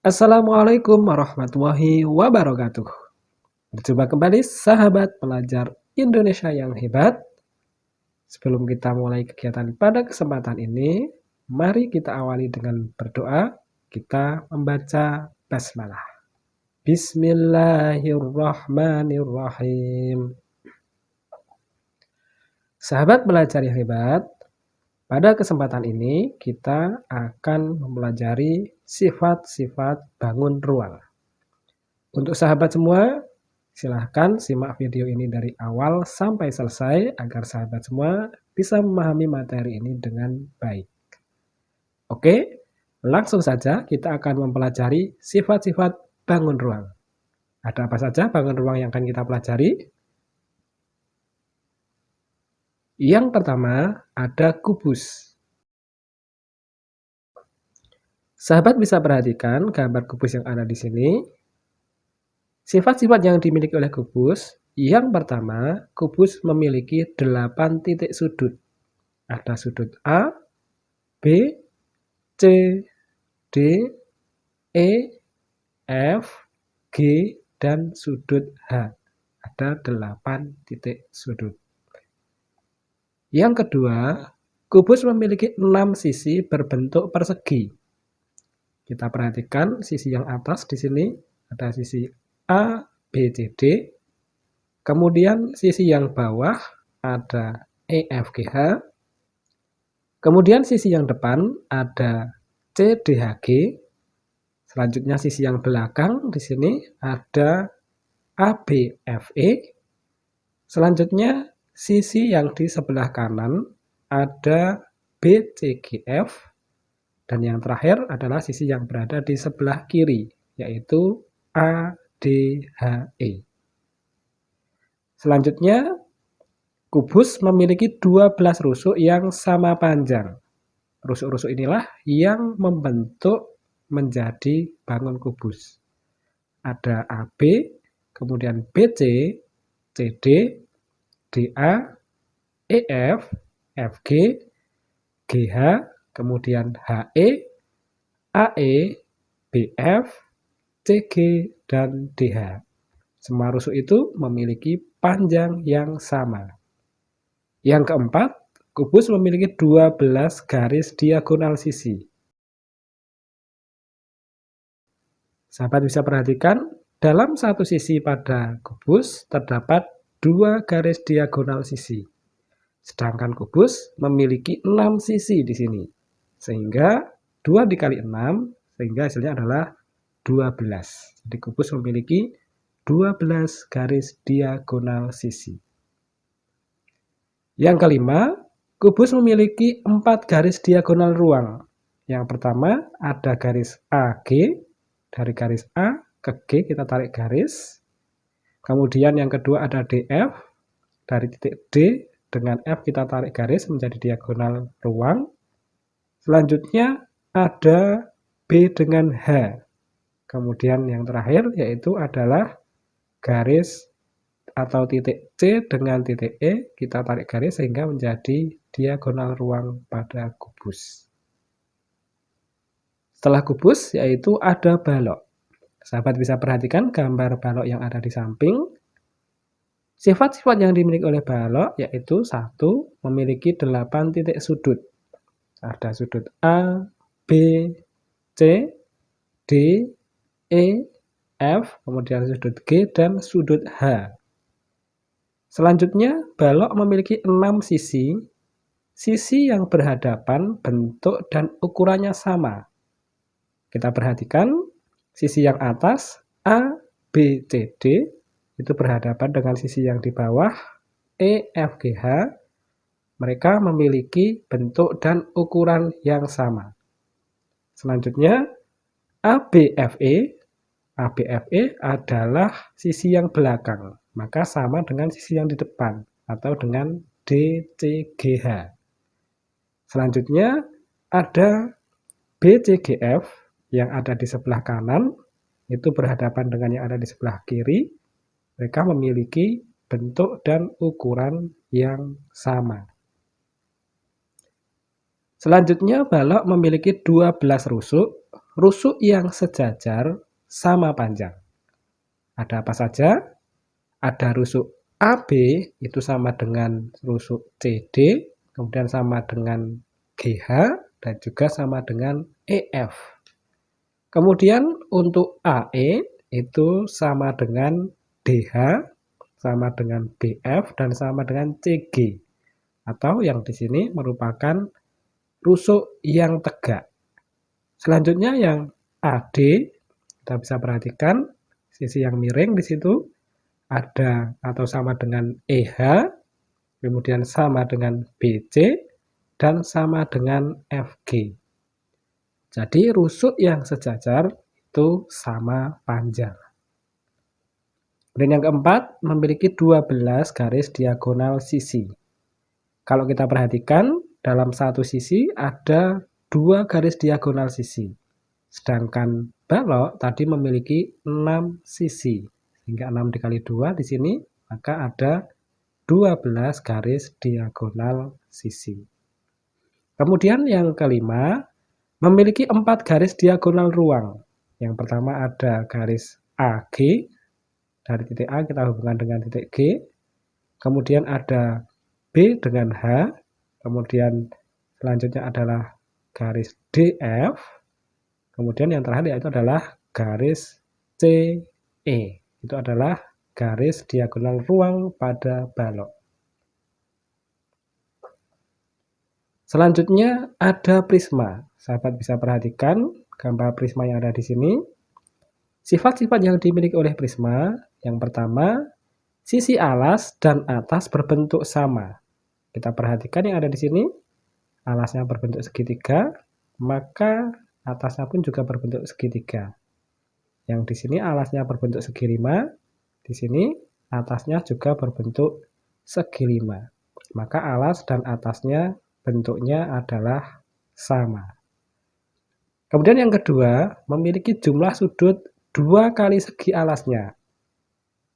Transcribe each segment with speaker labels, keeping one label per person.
Speaker 1: Assalamualaikum warahmatullahi wabarakatuh. Berjumpa kembali sahabat pelajar Indonesia yang hebat. Sebelum kita mulai kegiatan pada kesempatan ini, mari kita awali dengan berdoa. Kita membaca basmalah. Bismillahirrahmanirrahim. Sahabat belajar yang hebat, pada kesempatan ini kita akan mempelajari sifat-sifat bangun ruang. Untuk sahabat semua, silahkan simak video ini dari awal sampai selesai agar sahabat semua bisa memahami materi ini dengan baik. Oke, langsung saja kita akan mempelajari sifat-sifat bangun ruang. Ada apa saja bangun ruang yang akan kita pelajari? Yang pertama, ada kubus. Sahabat bisa perhatikan gambar kubus yang ada di sini. Sifat-sifat yang dimiliki oleh kubus, yang pertama, kubus memiliki 8 titik sudut. Ada sudut A, B, C, D, E, F, G, dan sudut H. Ada 8 titik sudut. Yang kedua, kubus memiliki 6 sisi berbentuk persegi. Kita perhatikan sisi yang atas di sini, ada sisi A, B, C, D. Kemudian sisi yang bawah ada E, F, G, H. Kemudian sisi yang depan ada C, D, H, G. Selanjutnya sisi yang belakang di sini ada A, B, F, E. Selanjutnya sisi yang di sebelah kanan ada B, C, G, F. Dan yang terakhir adalah sisi yang berada di sebelah kiri, yaitu A, D, H, E. Selanjutnya, kubus memiliki 12 rusuk yang sama panjang. Rusuk-rusuk inilah yang membentuk menjadi bangun kubus. Ada AB, kemudian BC, CD, DA, EF, FG, GH, kemudian HE, AE, BF, CG, dan DH. Semua rusuk itu memiliki panjang yang sama. Yang keempat, kubus memiliki 12 garis diagonal sisi. Sahabat bisa perhatikan, dalam satu sisi pada kubus terdapat 2 garis diagonal sisi. Sedangkan kubus memiliki 6 sisi di sini. Sehingga 2 dikali 6, sehingga hasilnya adalah 12. Jadi kubus memiliki 12 garis diagonal sisi. Yang kelima, kubus memiliki 4 garis diagonal ruang. Yang pertama ada garis AG, dari garis A ke G kita tarik garis. Kemudian yang kedua ada DF, dari titik D dengan F kita tarik garis menjadi diagonal ruang. Selanjutnya ada B dengan H. Kemudian yang terakhir yaitu adalah garis atau titik C dengan titik E, kita tarik garis sehingga menjadi diagonal ruang pada kubus. Setelah kubus yaitu ada balok. Sahabat bisa perhatikan gambar balok yang ada di samping. Sifat-sifat yang dimiliki oleh balok yaitu 1. Memiliki 8 titik sudut. Ada sudut A, B, C, D, E, F, kemudian sudut G, dan sudut H. Selanjutnya, balok memiliki 6 sisi. Sisi yang berhadapan, bentuk, dan ukurannya sama. Kita perhatikan, sisi yang atas, A, B, C, D, itu berhadapan dengan sisi yang di bawah, E, F, G, H. Mereka memiliki bentuk dan ukuran yang sama. Selanjutnya, ABFE. ABFE adalah sisi yang belakang, maka sama dengan sisi yang di depan, atau dengan DCGH. Selanjutnya, ada BCGF yang ada di sebelah kanan, itu berhadapan dengan yang ada di sebelah kiri. Mereka memiliki bentuk dan ukuran yang sama. Selanjutnya, balok memiliki 12 rusuk. rusuk yang sejajar sama panjang. Ada apa saja? Ada rusuk AB itu sama dengan rusuk CD, kemudian sama dengan GH, dan juga sama dengan EF. Kemudian untuk AE itu sama dengan DH, sama dengan BF, dan sama dengan CG. Atau yang di sini merupakan rusuk yang tegak. Selanjutnya yang AD, kita bisa perhatikan sisi yang miring di situ ada atau sama dengan EH, kemudian sama dengan BC, dan sama dengan FG. Jadi rusuk yang sejajar itu sama panjang. Dan yang keempat, memiliki 12 garis diagonal sisi. Kalau kita perhatikan, dalam satu sisi ada 2 garis diagonal sisi. Sedangkan balok tadi memiliki 6 sisi. Sehingga 6 dikali 2 di sini, maka ada 12 garis diagonal sisi. Kemudian yang kelima, memiliki 4 garis diagonal ruang. Yang pertama ada garis AG, dari titik A kita hubungkan dengan titik G. Kemudian ada B dengan H. Kemudian selanjutnya adalah garis DF. Kemudian yang terakhir yaitu adalah garis CE. Itu adalah garis diagonal ruang pada balok. Selanjutnya ada prisma. Sahabat bisa perhatikan gambar prisma yang ada di sini. Sifat-sifat yang dimiliki oleh prisma, yang pertama, sisi alas dan atas berbentuk sama. Kita perhatikan yang ada di sini, alasnya berbentuk segitiga, maka atasnya pun juga berbentuk segitiga. Yang di sini alasnya berbentuk segi lima, di sini atasnya juga berbentuk segi lima. Maka alas dan atasnya bentuknya adalah sama. Kemudian yang kedua, memiliki jumlah sudut 2 kali segi alasnya.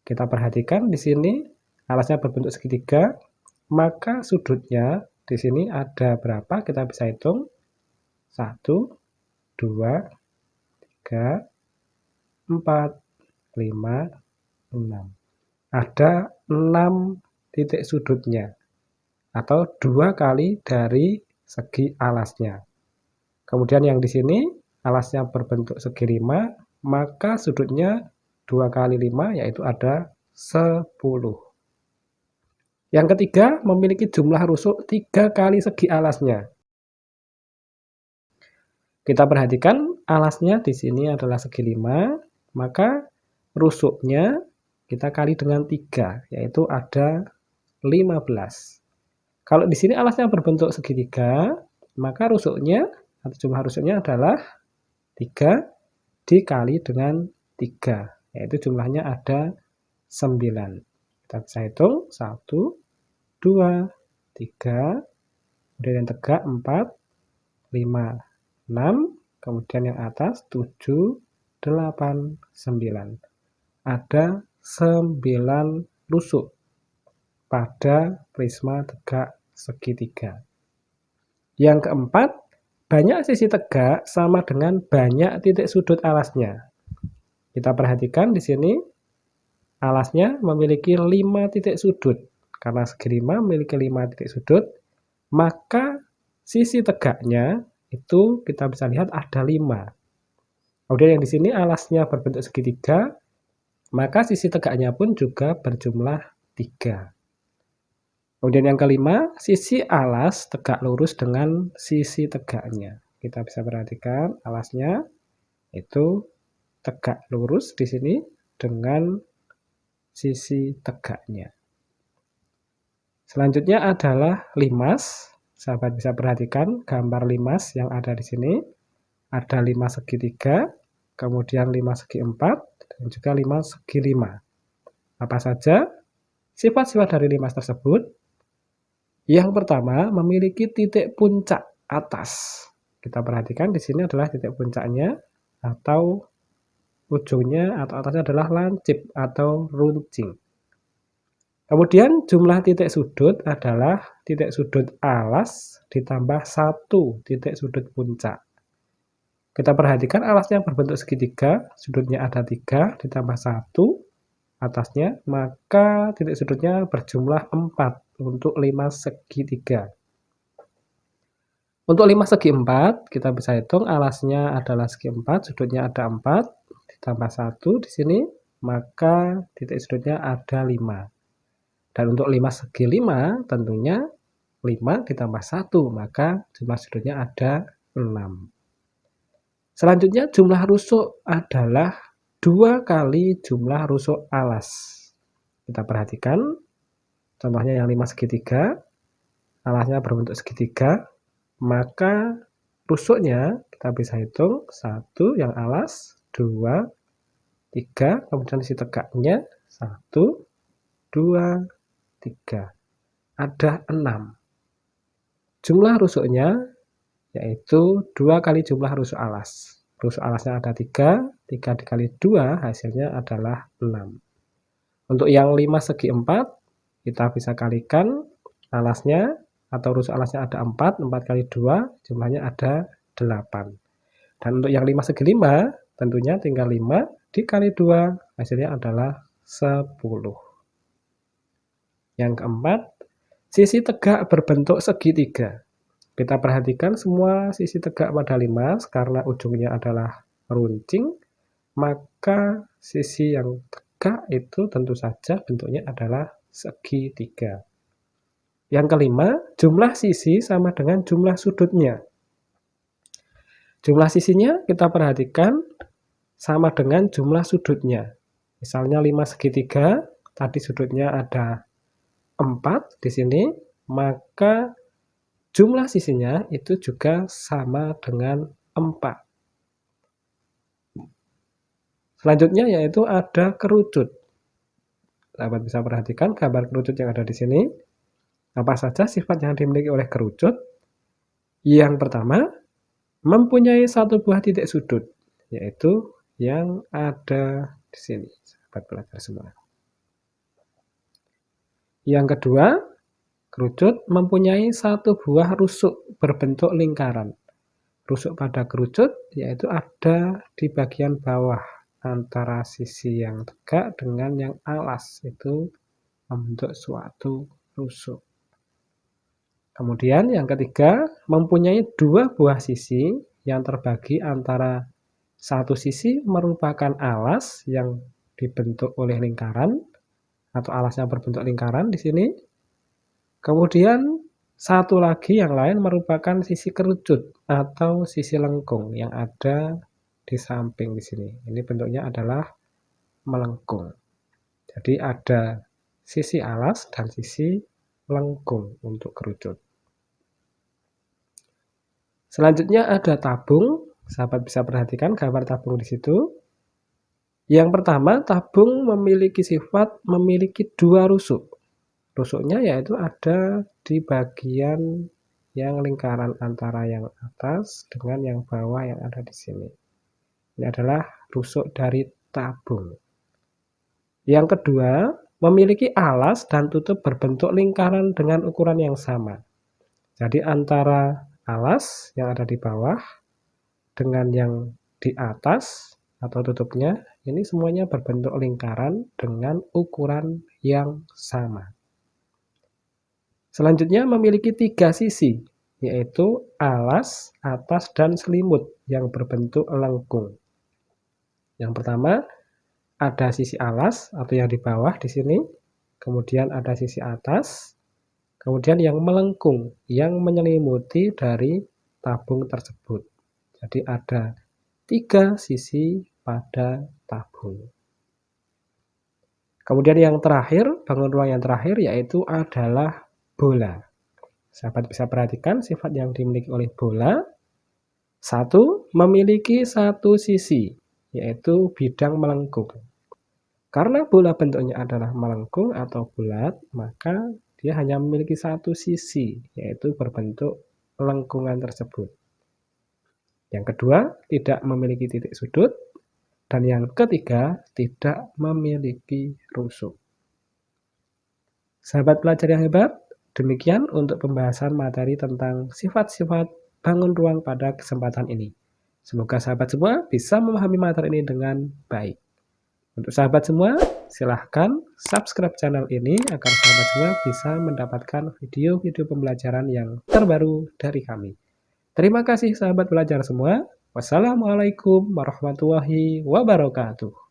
Speaker 1: Kita perhatikan di sini alasnya berbentuk segitiga, maka sudutnya di sini ada berapa? Kita bisa hitung. 1, 2, 3, 4, 5, 6. Ada 6 titik sudutnya atau 2 kali dari segi alasnya. Kemudian yang di sini alasnya berbentuk segi 5, maka sudutnya 2 kali 5 yaitu ada 10. Yang ketiga, memiliki jumlah rusuk 3 kali segi alasnya. Kita perhatikan alasnya di sini adalah segi 5, maka rusuknya kita kali dengan 3, yaitu ada 15. Kalau di sini alasnya berbentuk segitiga, maka rusuknya atau jumlah rusuknya adalah 3 dikali dengan 3, yaitu jumlahnya ada 9. Kita bisa hitung 1, 2, 3, kemudian yang tegak 4, 5, 6, kemudian yang atas 7, 8, 9. Ada 9 rusuk pada prisma tegak segitiga. Yang keempat, banyak sisi tegak sama dengan banyak titik sudut alasnya. Kita perhatikan di sini alasnya memiliki 5 titik sudut. Karena segi 5 memiliki 5 titik sudut, maka sisi tegaknya itu kita bisa lihat ada 5. Kemudian yang di sini alasnya berbentuk segitiga, maka sisi tegaknya pun juga berjumlah 3. Kemudian yang kelima, sisi alas tegak lurus dengan sisi tegaknya. Kita bisa perhatikan alasnya itu tegak lurus di sini dengan sisi tegaknya. Selanjutnya adalah limas. Sahabat bisa perhatikan gambar limas yang ada di sini. Ada 5 segitiga, kemudian 5 segi 4, dan juga 5 segi 5. Apa saja sifat-sifat dari limas tersebut? Yang pertama, memiliki titik puncak atas. Kita perhatikan di sini adalah titik puncaknya atau ujungnya atau atasnya adalah lancip atau runcing. Kemudian jumlah titik sudut adalah titik sudut alas ditambah 1 titik sudut puncak. Kita perhatikan alasnya berbentuk segitiga, sudutnya ada 3 ditambah 1 atasnya, maka titik sudutnya berjumlah 4 untuk 5 segitiga. Untuk 5 segi 4, kita bisa hitung alasnya adalah segi 4, sudutnya ada 4, ditambah 1 di sini, maka titik sudutnya ada 5. Dan untuk 5 segi 5, tentunya 5 ditambah 1, maka jumlah sudutnya ada 6. Selanjutnya jumlah rusuk adalah 2 kali jumlah rusuk alas. Kita perhatikan, contohnya yang 5 segitiga, alasnya berbentuk segitiga, maka rusuknya kita bisa hitung 1 yang alas, 2, 3, kemudian isi tegaknya 1, 2, 3. Ada 6. Jumlah rusuknya yaitu 2 kali jumlah rusuk alas. Rusuk alasnya ada 3, 3 dikali 2 hasilnya adalah 6. Untuk yang 5 segi 4, kita bisa kalikan alasnya atau rusuk alasnya ada 4, 4 kali 2 jumlahnya ada 8. Dan untuk yang 5 segi 5, tentunya tinggal 5 dikali 2 hasilnya adalah 10. Yang keempat, sisi tegak berbentuk segitiga. Kita perhatikan semua sisi tegak pada limas karena ujungnya adalah runcing, maka sisi yang tegak itu tentu saja bentuknya adalah segitiga. Yang kelima, jumlah sisi sama dengan jumlah sudutnya. Jumlah sisinya kita perhatikan sama dengan jumlah sudutnya. Misalnya 5 segitiga, tadi sudutnya ada 4 di sini, maka jumlah sisinya itu juga sama dengan 4. Selanjutnya yaitu ada kerucut. Sahabat bisa perhatikan gambar kerucut yang ada di sini. Apa saja sifat yang dimiliki oleh kerucut? Yang pertama, mempunyai satu buah titik sudut, yaitu yang ada di sini, sahabat belajar semua. Yang kedua, kerucut mempunyai satu buah rusuk berbentuk lingkaran. Rusuk pada kerucut yaitu ada di bagian bawah antara sisi yang tegak dengan yang alas, itu membentuk suatu rusuk. Kemudian yang ketiga, mempunyai 2 buah sisi yang terbagi antara satu sisi merupakan alas yang dibentuk oleh lingkaran atau alasnya berbentuk lingkaran di sini. Kemudian satu lagi yang lain merupakan sisi kerucut atau sisi lengkung yang ada di samping di sini. Ini bentuknya adalah melengkung. Jadi ada sisi alas dan sisi lengkung untuk kerucut. Selanjutnya ada tabung. Sahabat bisa perhatikan gambar tabung di situ. Yang pertama, tabung memiliki sifat memiliki 2 rusuk. Rusuknya yaitu ada di bagian yang lingkaran antara yang atas dengan yang bawah yang ada di sini. Ini adalah rusuk dari tabung. Yang kedua, memiliki alas dan tutup berbentuk lingkaran dengan ukuran yang sama. Jadi antara alas yang ada di bawah dengan yang di atas atau tutupnya, ini semuanya berbentuk lingkaran dengan ukuran yang sama. Selanjutnya memiliki 3 sisi, yaitu alas, atas, dan selimut yang berbentuk lengkung. Yang pertama, ada sisi alas atau yang di bawah di sini, kemudian ada sisi atas, kemudian yang melengkung, yang menyelimuti dari tabung tersebut. Jadi ada 3 sisi pada tabung. Kemudian yang terakhir, bangun ruang yang terakhir yaitu adalah bola. Sahabat bisa perhatikan sifat yang dimiliki oleh bola. 1, memiliki satu sisi, yaitu bidang melengkung. Karena bola bentuknya adalah melengkung atau bulat, maka dia hanya memiliki satu sisi, yaitu berbentuk lengkungan tersebut. Yang kedua, tidak memiliki titik sudut. Dan yang ketiga, tidak memiliki rusuk. Sahabat belajar yang hebat, demikian untuk pembahasan materi tentang sifat-sifat bangun ruang pada kesempatan ini. Semoga sahabat semua bisa memahami materi ini dengan baik. Untuk sahabat semua, silahkan subscribe channel ini agar sahabat semua bisa mendapatkan video-video pembelajaran yang terbaru dari kami. Terima kasih sahabat belajar semua. Wassalamualaikum warahmatullahi wabarakatuh.